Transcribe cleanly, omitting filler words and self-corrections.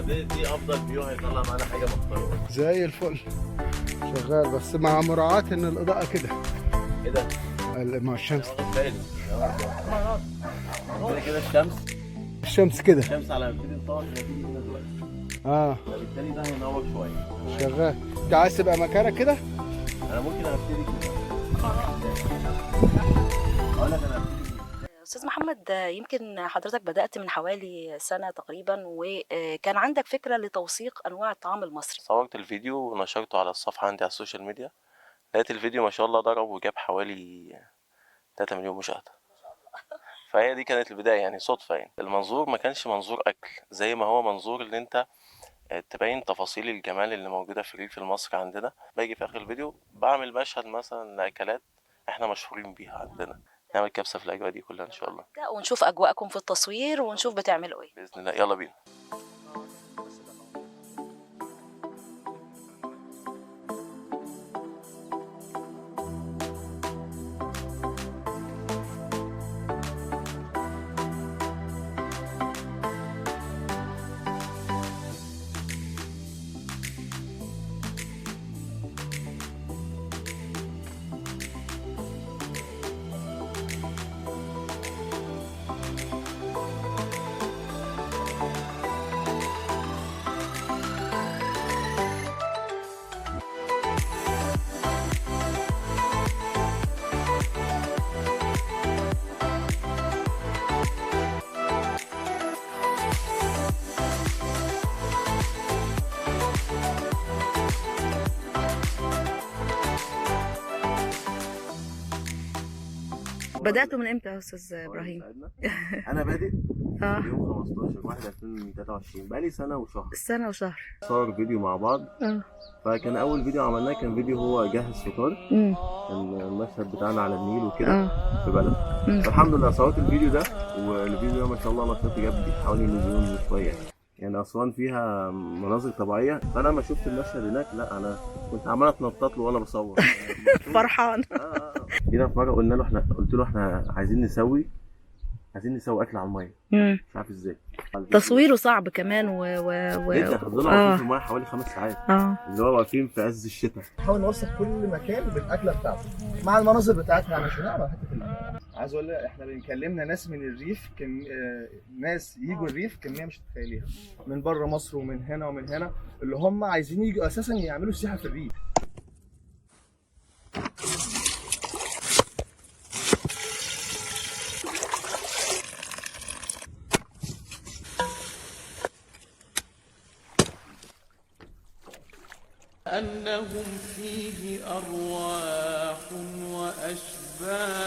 دي افضل فيو هيطلع معانا حاجه محترمه زي الفل. شغال بس مع مراعاة ان الاضاءة كده. ايه ده؟ مع الشمس. واخد بالي كده الشمس كده. الشمس على ما نبتدي نصور هتيجي هنا دلوقتي. فبالتالي ده هينور شويه. شغال. انت عايز تبقى مكانك كده؟ انا ممكن ابتدي كده. اقول لك انا هبتدي كده. أستاذ محمد، يمكن حضرتك بدأت من حوالي سنة تقريبا، وكان عندك فكرة لتوثيق أنواع الطعام المصري. صورت الفيديو ونشرته على الصفحه عندي على السوشيال ميديا. لقيت الفيديو ما شاء الله ضرب وجاب حوالي 3 مليون مشاهده. فهي دي كانت البدايه، يعني صدفه. يعني المنظور ما كانش منظور اكل زي ما هو منظور اللي انت تبين تفاصيل الجمال اللي موجودة في الريف المصري عندنا. باجي في آخر الفيديو بعمل مشهد مثلا لأكلات احنا مشهورين بيها عندنا، نعمل كبسة في الأجواء دي كلها إن شاء الله. ونشوف أجواءكم في التصوير ونشوف بتعملوا إيه. بإذن الله، يلا بينا. بدأتوا من إمتى يا أستاذ إبراهيم؟ أنا بادئ يوم 15/1/2023، بقالي سنة وشهر. سنة وشهر. صور فيديو مع بعض. فكان أول فيديو عملناه كان فيديو هو جهز فطار. كان المشهد بتاعنا على النيل وكده في بلد. فالحمد لله صورت الفيديو ده، والفيديو ده ما شاء الله نشاطه جاب حوالي 1,000,000 وشوية. يعني أسوان فيها مناظر طبيعية، فأنا لما شفت المشهد هناك لا أنا كنت عمال أتنطط له وأنا بصور. فرحان. جينا في مرة قلت له احنا عايزين نسوي أكل على المية. مش عارف ازاي. تصويره صعب كمان جدا. فضلنا واقفين في المية حوالي 5 ساعات. اللي هو واقفين في عز الشتاء. نحاول نوصف كل مكان بالاكله بتاعته مع المناظر بتاعتها عشان نعرف حته. عايز اقول لك احنا بنكلمنا ناس من الريف، ناس يجوا الريف كميه مش متخيليها، من بره مصر ومن هنا ومن هنا، اللي هم عايزين يجوا اساسا يعملوا سياحه في الريف. أنهم فيه أرواح وأشباح